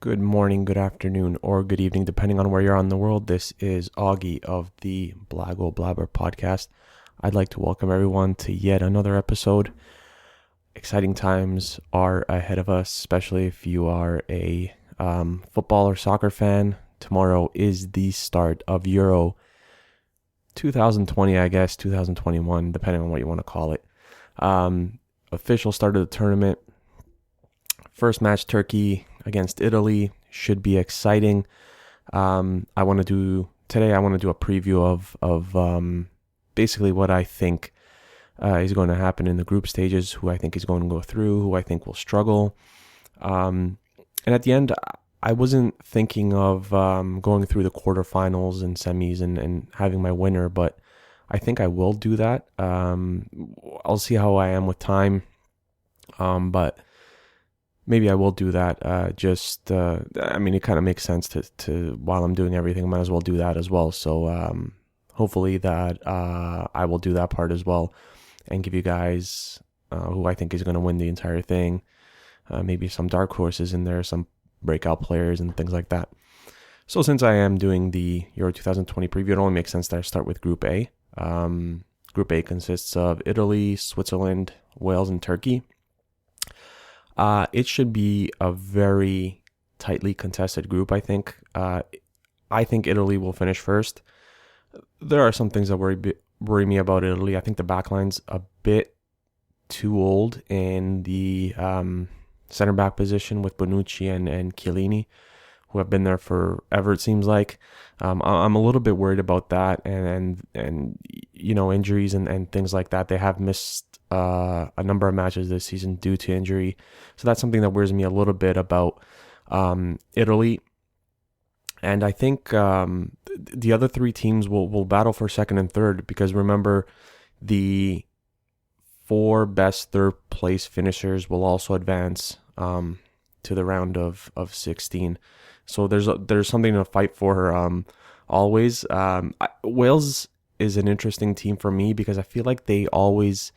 Good morning, good afternoon, or good evening, depending on where you're on the world. This is Augie of the Blago Blabber podcast. I'd like to welcome everyone to yet another episode. Exciting times are ahead of us, especially if you are a football or soccer fan. Tomorrow is the start of Euro 2020, 2021, depending on what you want to call it. Official start of the tournament. First match, Turkey against Italy, should be exciting. I want to do a preview of basically what I think is going to happen in the group stages, who I think is going to go through, who I think will struggle. And at the end, I wasn't thinking of going through the quarterfinals and semis and having my winner, but I think I will do that. I'll see how I am with time, but maybe I will do that. It kind of makes sense to while I'm doing everything, I might as well do that as well. So hopefully that I will do that part as well and give you guys who I think is going to win the entire thing. Maybe some dark horses in there, some breakout players and things like that. So since I am doing the Euro 2020 preview, it only makes sense that I start with Group A. Group A consists of Italy, Switzerland, Wales, and Turkey. It should be a very tightly contested group, I think. I think Italy will finish first. There are some things that worry me about Italy. I think the backline's a bit too old in the center back position with Bonucci and Chiellini, who have been there forever, it seems like. I'm a little bit worried about that and injuries and things like that. They have missed a number of matches this season due to injury. So that's something that worries me a little bit about Italy. And I think the other three teams will battle for second and third, because remember, the four best third place finishers will also advance to the round of 16. So there's something to fight for always. Wales is an interesting team for me because I feel like they always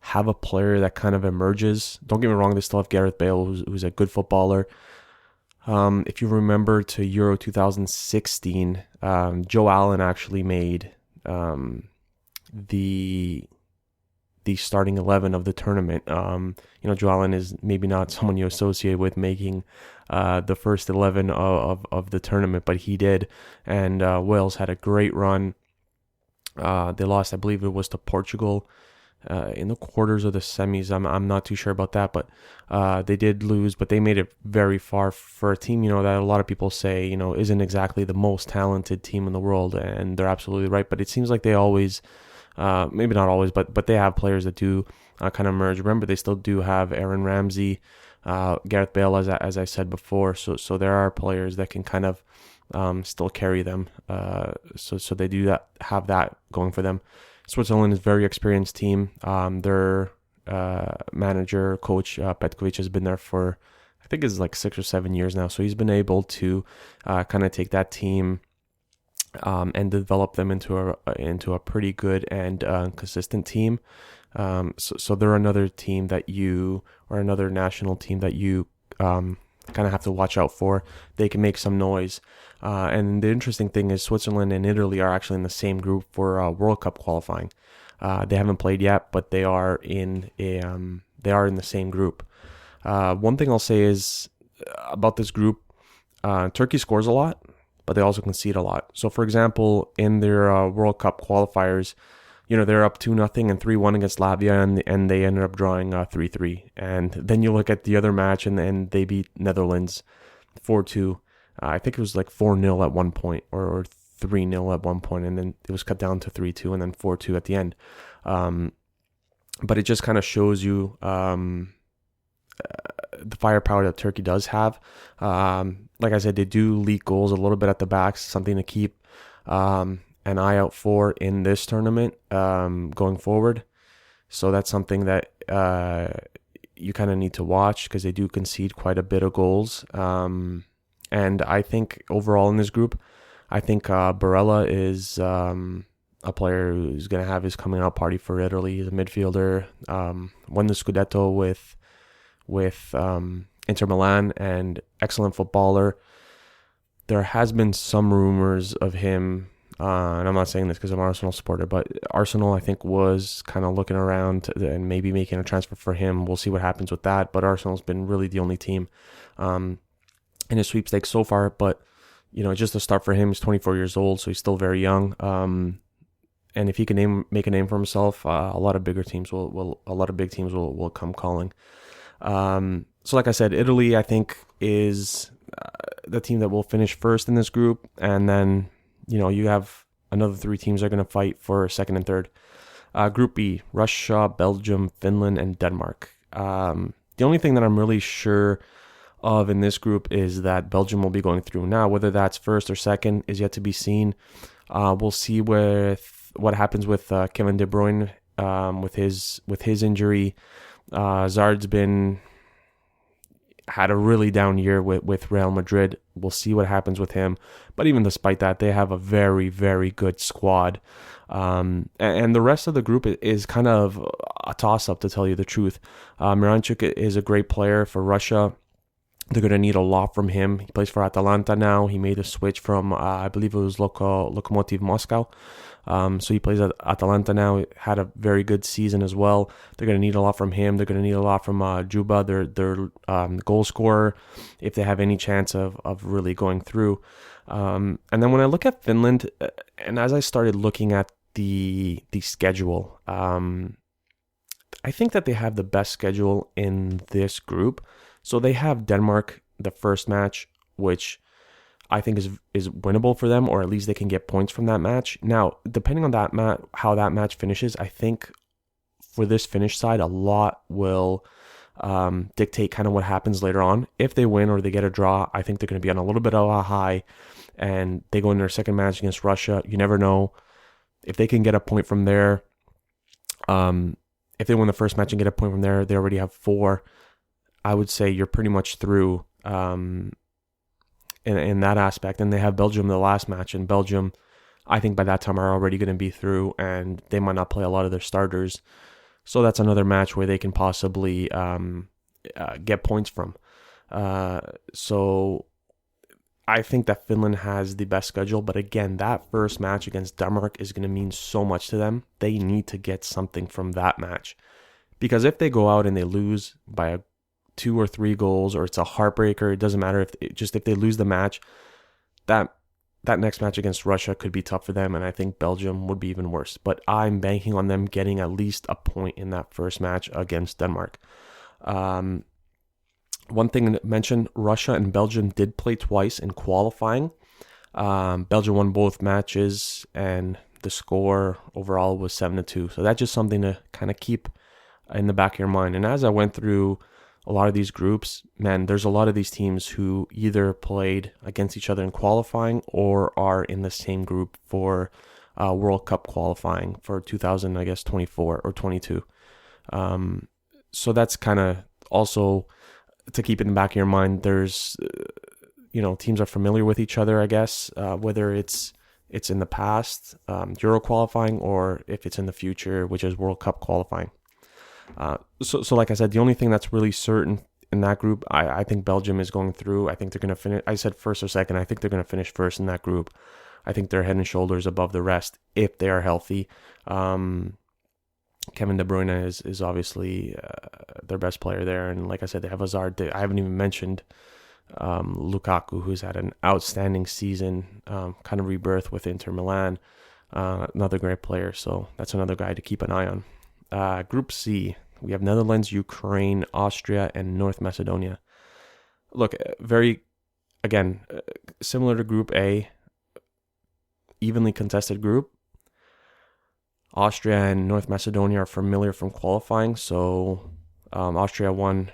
have a player that kind of emerges. Don't get me wrong, they still have Gareth Bale, who's a good footballer. If you remember to Euro 2016, Joe Allen actually made the starting 11 of the tournament. Joe Allen is maybe not someone you associate with making the first 11 of the tournament, but he did. And Wales had a great run. They lost, I believe it was to Portugal in the quarters of the semis. I'm not too sure about that, but they did lose, but they made it very far for a team, that a lot of people say, isn't exactly the most talented team in the world, and they're absolutely right. But it seems like they always, maybe not always, but they have players that do kind of merge. Remember, they still do have Aaron Ramsey, Gareth Bale, as I said before. So there are players that can kind of still carry them. So they do have that going for them. Switzerland is a very experienced team. Their manager, coach Petkovic, has been there for, I think it's like 6 or 7 years now. So he's been able to kind of take that team and develop them into a pretty good and consistent team. So they're another team another national team that you kind of have to watch out for. They can make some noise. And the interesting thing is Switzerland and Italy are actually in the same group for World Cup qualifying. They haven't played yet, but they are in the same group. One thing I'll say is about this group, Turkey scores a lot, but they also concede a lot. So, for example, in their World Cup qualifiers, they're up 2-0 and 3-1 against Latvia, and they ended up drawing 3-3. And then you look at the other match, and they beat Netherlands 4-2. I think it was like 4-0 at one point, or 3-0 at one point, and then it was cut down to 3-2 and then 4-2 at the end. But it just kind of shows you the firepower that Turkey does have. Like I said, they do leak goals a little bit at the back, something to keep an eye out for in this tournament going forward. So that's something that you kind of need to watch, because they do concede quite a bit of goals. And I think overall in this group, I think Barella is a player who's going to have his coming out party for Italy. He's a midfielder, won the Scudetto with Inter Milan, and excellent footballer. There has been some rumors of him, and I'm not saying this because I'm an Arsenal supporter, but Arsenal, I think, was kind of looking around and maybe making a transfer for him. We'll see what happens with that, but Arsenal's been really the only team in his sweepstakes so far. But, just a start for him. He's 24 years old, so he's still very young. And if he can make a name for himself, a lot of big teams will come calling. So like I said, Italy, I think, is the team that will finish first in this group. And then, you have another 3 teams that are going to fight for second and third. Group B, Russia, Belgium, Finland, and Denmark. The only thing that I'm really sure of in this group is that Belgium will be going through. Now, whether that's first or second is yet to be seen. We'll see what happens with Kevin De Bruyne with his injury. Zard's had a really down year with Real Madrid. We'll see what happens with him. But even despite that, they have a very, very good squad. And the rest of the group is kind of a toss-up, to tell you the truth. Miranchuk is a great player for Russia. They're going to need a lot from him. He plays for Atalanta now. He made a switch from, I believe it was Lokomotiv Moscow. So he plays at Atalanta now. He had a very good season as well. They're going to need a lot from him. They're going to need a lot from Juba, their goal scorer, if they have any chance of really going through. And then when I look at Finland, and as I started looking at the schedule, I think that they have the best schedule in this group. So they have Denmark, the first match, which I think is winnable for them, or at least they can get points from that match. Now, depending on how that match finishes, I think for this Finnish side, a lot will dictate kind of what happens later on. If they win or they get a draw, I think they're going to be on a little bit of a high, and they go in their second match against Russia. You never know if they can get a point from there. If they win the first match and get a point from there, they already have 4. I would say you're pretty much through in that aspect. And they have Belgium the last match, and Belgium, I think by that time, are already going to be through, and they might not play a lot of their starters. So that's another match where they can possibly get points from. So I think that Finland has the best schedule, but again, that first match against Denmark is going to mean so much to them. They need to get something from that match, because if they go out and they lose by 2 or 3 goals, or it's a heartbreaker, it doesn't matter if they lose the match, that next match against Russia could be tough for them, and I think Belgium would be even worse. But I'm banking on them getting at least a point in that first match against Denmark. One thing to mention, Russia and Belgium did play twice in qualifying. Belgium won both matches, and the score overall was 7-2. So that's just something to kind of keep in the back of your mind. And as I went through a lot of these groups, man, there's a lot of these teams who either played against each other in qualifying or are in the same group for World Cup qualifying for 2024 or 22. So that's kind of also to keep in the back of your mind. There's, teams are familiar with each other, I guess, whether it's in the past, Euro qualifying, or if it's in the future, which is World Cup qualifying. So like I said, the only thing that's really certain in that group, I think Belgium is going through. I think they're going to finish. I said first or second. I think they're going to finish first in that group. I think they're head and shoulders above the rest if they are healthy. Kevin De Bruyne is obviously their best player there, and like I said, they have Hazard. I haven't even mentioned Lukaku, who's had an outstanding season, kind of rebirth with Inter Milan. Another great player, so that's another guy to keep an eye on. Group C, we have Netherlands, Ukraine, Austria, and North Macedonia. Look, similar to Group A, evenly contested group. Austria and North Macedonia are familiar from qualifying, so Austria won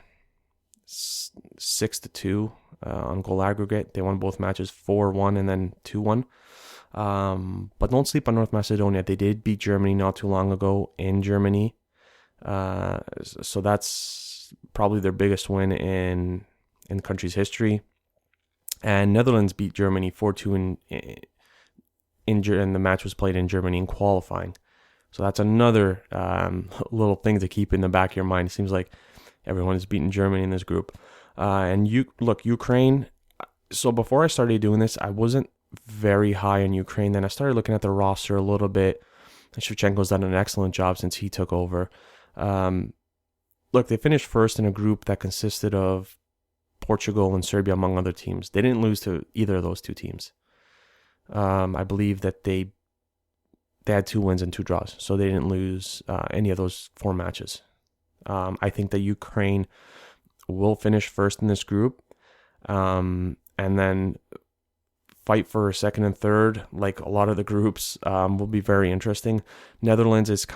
6-2 on goal aggregate. They won both matches 4-1 and then 2-1. But don't sleep on North Macedonia. They did beat Germany not too long ago in Germany. So that's probably their biggest win in the country's history. And Netherlands beat Germany 4-2 and the match was played in Germany in qualifying. So that's another little thing to keep in the back of your mind. It seems like everyone is beating Germany in this group. And Ukraine. So before I started doing this, I wasn't very high on Ukraine. Then I started looking at the roster a little bit. And Shevchenko's done an excellent job since he took over. They finished first in a group that consisted of Portugal and Serbia, among other teams. They didn't lose to either of those two teams. I believe that they had 2 wins and 2 draws, so they didn't lose any of those 4 matches. I think that Ukraine will finish first in this group, and then fight for second and third. Like a lot of the groups will be very interesting. Netherlands is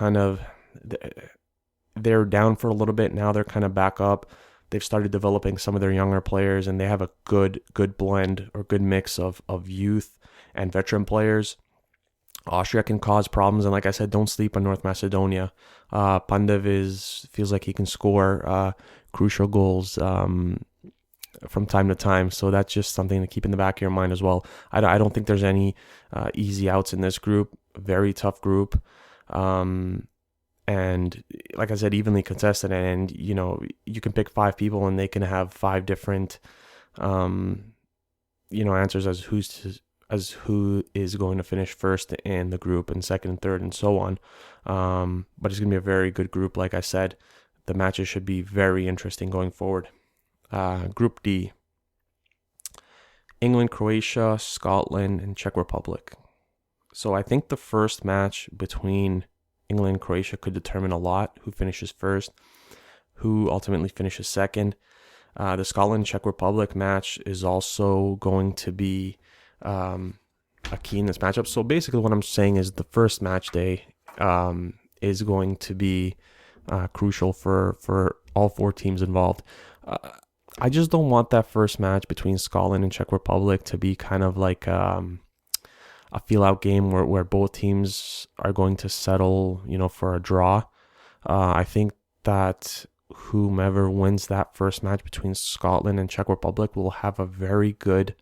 they're down for a little bit. Now they're kind of back up. They've started developing some of their younger players, and they have a good blend or good mix of youth and veteran players. Austria can cause problems, and like I said, don't sleep on North Macedonia. Pandev feels like he can score crucial goals from time to time, so that's just something to keep in the back of your mind as well. I don't think there's any easy outs in this group. Very tough group, and like I said, evenly contested. And you can pick 5 people, and they can have 5 different answers as who is going to finish first in the group and second and third and so on. But it's going to be a very good group. Like I said, the matches should be very interesting going forward. Group D: England, Croatia, Scotland, and Czech Republic. So I think the first match between England and Croatia could determine a lot: who finishes first, who ultimately finishes second. The Scotland-Czech Republic match is also going to be a key in this matchup. So basically what I'm saying is the first match day is going to be crucial for all 4 teams involved. I just don't want that first match between Scotland and Czech Republic to be kind of like a feel-out game where both teams are going to settle, for a draw. I think that whomever wins that first match between Scotland and Czech Republic will have a very good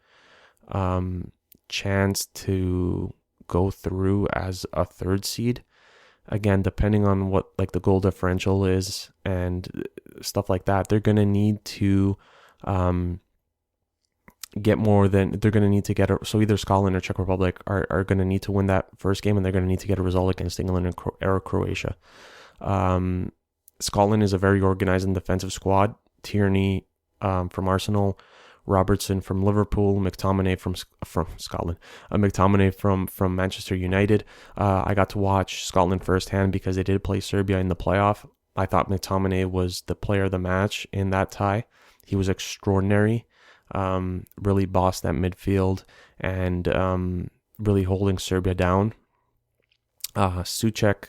chance to go through as a 3rd seed. Again, depending on what the goal differential is and stuff like that, they're going to need to get more than they're going to need to get. So either Scotland or Czech Republic are going to need to win that first game, and they're going to need to get a result against England or Croatia. Scotland is a very organized and defensive squad. Tierney from Arsenal, Robertson from Liverpool, McTominay from Scotland, McTominay from Manchester United. I got to watch Scotland firsthand because they did play Serbia in the playoff. I thought McTominay was the player of the match in that tie. He was extraordinary, really bossed that midfield and really holding Serbia down. Souček,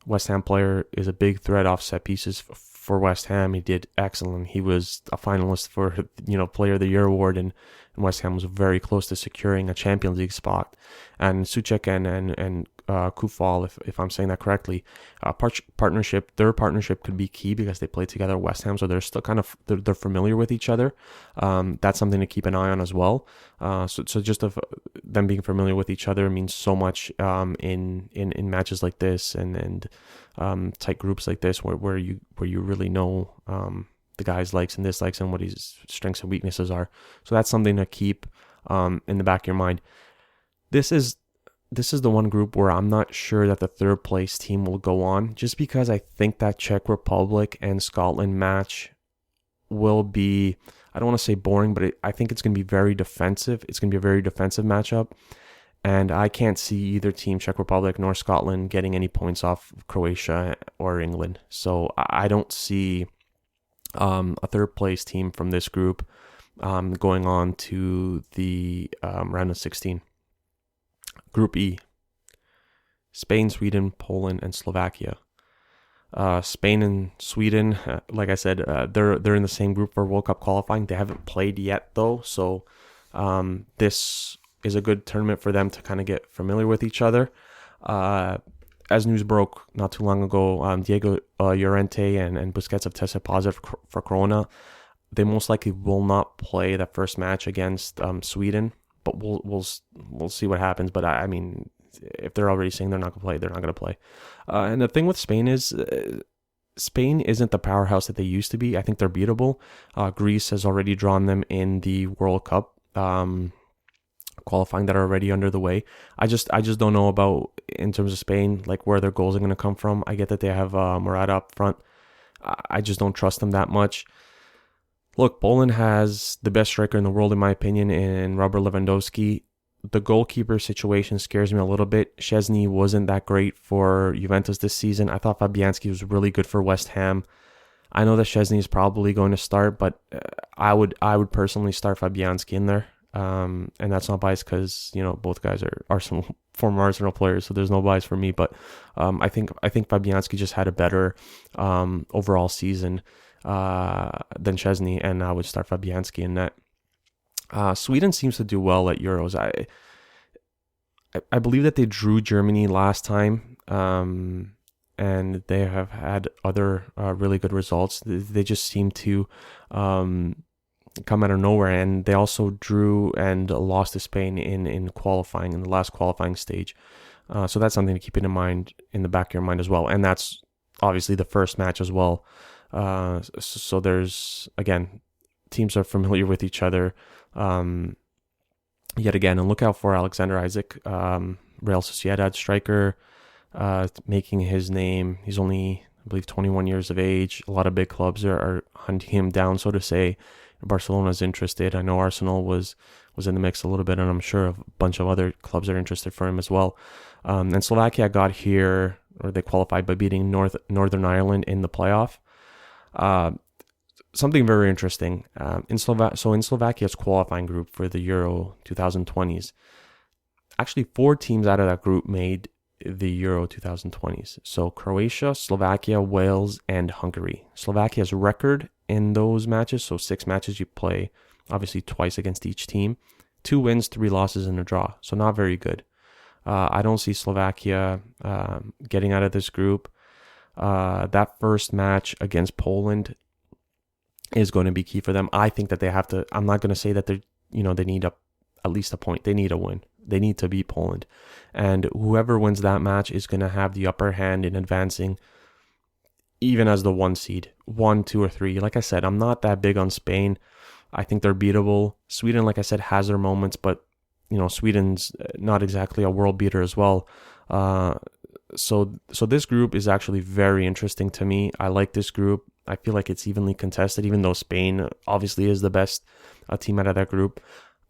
West Ham player, is a big threat off set pieces for West Ham. He did excellent. He was a finalist for Player of the Year award, and West Ham was very close to securing a Champions League spot. And Souček and Kufal, if I'm saying that correctly, their partnership could be key because they played together at West Ham, so they're still they're familiar with each other. That's something to keep an eye on as well. So just them being familiar with each other means so much in matches like this and tight groups like this where you really know the guy's likes and dislikes and what his strengths and weaknesses are. So that's something to keep in the back of your mind. This is the one group where I'm not sure that the 3rd place team will go on, just because I think that Czech Republic and Scotland match will be, I don't want to say boring, but I think it's going to be very defensive. It's going to be a very defensive matchup. And I can't see either team, Czech Republic nor Scotland, getting any points off Croatia or England. So I don't see a 3rd place team from this group going on to the round of 16. Group E: Spain, Sweden, Poland, and Slovakia. Spain and Sweden, like I said, they're in the same group for World Cup qualifying. They haven't played yet though, so this is a good tournament for them to kind of get familiar with each other. As news broke not too long ago, Diego Llorente and Busquets have tested positive for Corona. They most likely will not play that first match against Sweden, but we'll see what happens. But I mean, if they're already saying they're not going to play, they're not going to play. And the thing with Spain is Spain isn't the powerhouse that they used to be. I think they're beatable. Greece has already drawn them in the World Cup qualifying that are already under the way. I just don't know about, in terms of Spain, like where their goals are going to come from. I get that they have Morata up front. I just don't trust them that much. Look, Poland has the best striker in the world, in my opinion, in Robert Lewandowski. The goalkeeper situation scares me a little bit. Szczesny wasn't that great for Juventus this season. I thought Fabianski was really good for West Ham. I know that Szczesny is probably going to start, but I would personally start Fabianski in there. And that's not biased because, both guys are some former Arsenal players, so there's no bias for me. But I think Fabianski just had a better overall season than Szczesny, and I would start Fabianski in net. Sweden seems to do well at Euros. I believe that they drew Germany last time, and they have had other really good results. They just seem to come out of nowhere, and they also drew and lost to Spain in qualifying, in the last qualifying stage. So that's something to keep in mind, in the back of your mind as well. And that's obviously the first match as well. So there's, again, teams are familiar with each other yet again. And look out for Alexander Isaac, Real Sociedad striker, making his name. He's only, I believe, 21 years of age. A lot of big clubs are hunting him down, so to say. Barcelona's interested. I know Arsenal was in the mix a little bit, and I'm sure a bunch of other clubs are interested for him as well. And Slovakia got here, or they qualified by beating Northern Ireland in the playoff. Something very interesting. In Slovakia's qualifying group for the Euro 2020s, actually 4 teams out of that group made the Euro 2020s. So Croatia, Slovakia, Wales, and Hungary. Slovakia's record in those matches, so 6 matches you play, obviously twice against each team, 2 wins, 3 losses, and a draw. So not very good. I don't see Slovakia getting out of this group. That first match against Poland is going to be key for them. I think that they have to. I'm not going to say that they need at least a point. They need a win. They need to beat Poland, and whoever wins that match is going to have the upper hand in advancing, even as the 1 seed, 1, 2, or 3. Like I said, I'm not that big on Spain. I think they're beatable. Sweden, like I said, has their moments, but Sweden's not exactly a world beater as well. So this group is actually very interesting to me. I like this group. I feel like it's evenly contested, even though Spain obviously is the best team out of that group.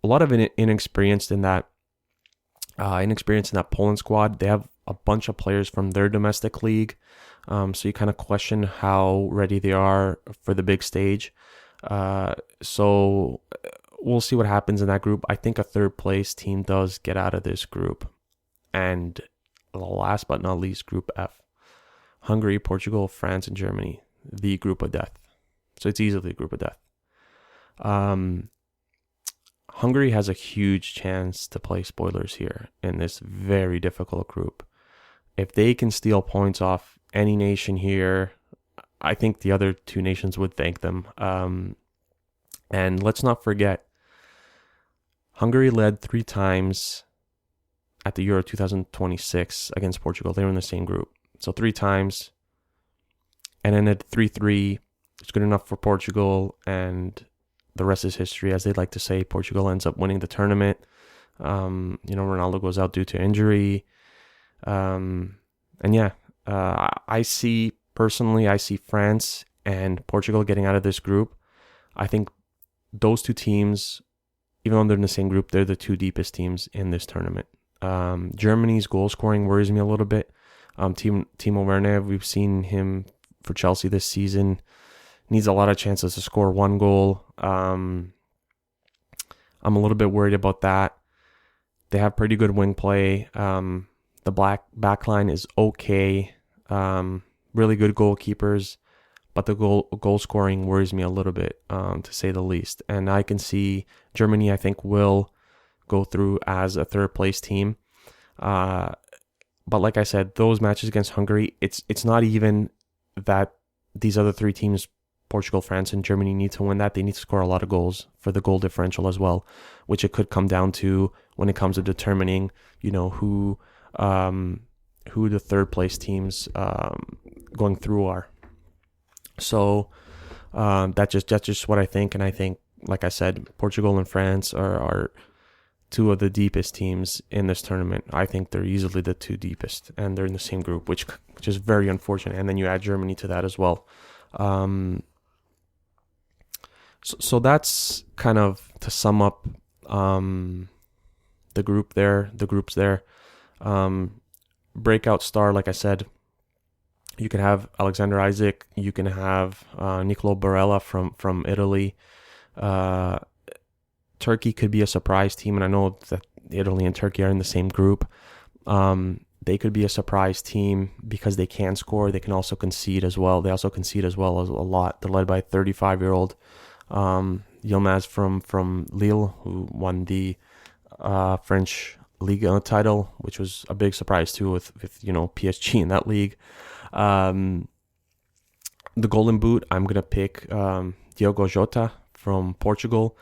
A lot of inexperience in that Poland squad. They have a bunch of players from their domestic league, so you kind of question how ready they are for the big stage. So we'll see what happens in that group. I think a 3rd place team does get out of this group. And last but not least, Group F. Hungary, Portugal, France, and Germany. The group of death. So it's easily a group of death. Hungary has a huge chance to play spoilers here in this very difficult group. If they can steal points off any nation here, I think the other 2 nations would thank them. And let's not forget, Hungary led 3 times at the Euro 2026 against Portugal. They were in the same group. So 3 times. And then at 3-3, it's good enough for Portugal, and the rest is history, as they like to say. Portugal ends up winning the tournament. Ronaldo goes out due to injury. I see France and Portugal getting out of this group. I think those 2 teams, even though they're in the same group, they're the 2 deepest teams in this tournament. Germany's goal scoring worries me a little bit. Timo Werner, we've seen him for Chelsea this season, needs a lot of chances to score 1 goal. I'm a little bit worried about that. They have pretty good wing play. The back line is okay. Really good goalkeepers, but the goal scoring worries me a little bit, to say the least. And I can see Germany, I think, will go through as a 3rd place team. But like I said, those matches against Hungary, it's not even that these other 3 teams, Portugal, France, and Germany, need to win that. They need to score a lot of goals for the goal differential as well, which it could come down to when it comes to determining, who the 3rd place teams going through are. So that's just what I think, and I think, like I said, Portugal and France are two of the deepest teams in this tournament. I think they're easily the two deepest, and they're in the same group, which is very unfortunate. And then you add Germany to that as well. Um, so that's kind of to sum up the group there, the groups there. Um, Breakout star, like I said, you can have Alexander Isaac, you can have Nicolo Barella from Italy. Uh, Turkey could be a surprise team, and I know that Italy and Turkey are in the same group. They could be a surprise team because they can score. They can also concede as well. They also concede as well as a lot. They're led by a 35-year-old Yilmaz from Lille, who won the French Ligue title, which was a big surprise too with PSG in that league. The Golden Boot, I'm gonna pick Diogo Jota from Portugal.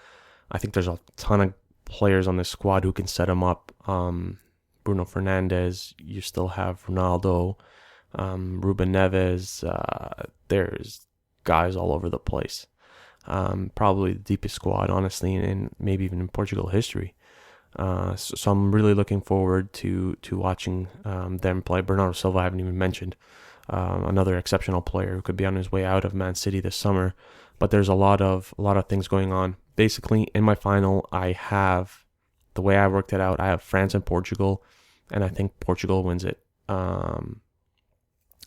I think there's a ton of players on this squad who can set him up. Bruno Fernandes, you still have Ronaldo, Ruben Neves. There's guys all over the place. Probably the deepest squad, honestly, and maybe even in Portugal history. So I'm really looking forward to watching them play. Bernardo Silva, I haven't even mentioned. Another exceptional player who could be on his way out of Man City this summer. But there's a lot of things going on. Basically, in my final, I have, the way I worked it out, I have France and Portugal, and I think Portugal wins it. I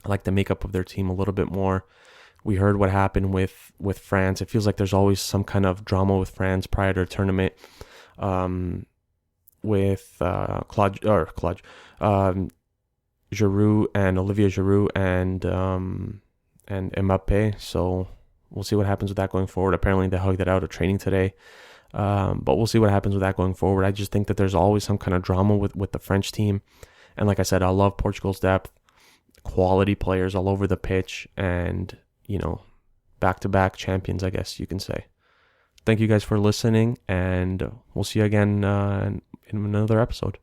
like the makeup of their team a little bit more. We heard what happened with France. It feels like there's always some kind of drama with France prior to a tournament. With Giroud and Olivier Giroud and Mbappe. So we'll see what happens with that going forward. Apparently they hugged it out at training today. But we'll see what happens with that going forward. I just think that there's always some kind of drama with the French team. And like I said, I love Portugal's depth, quality players all over the pitch, and, back-to-back champions, I guess you can say. Thank you guys for listening, and we'll see you again in another episode.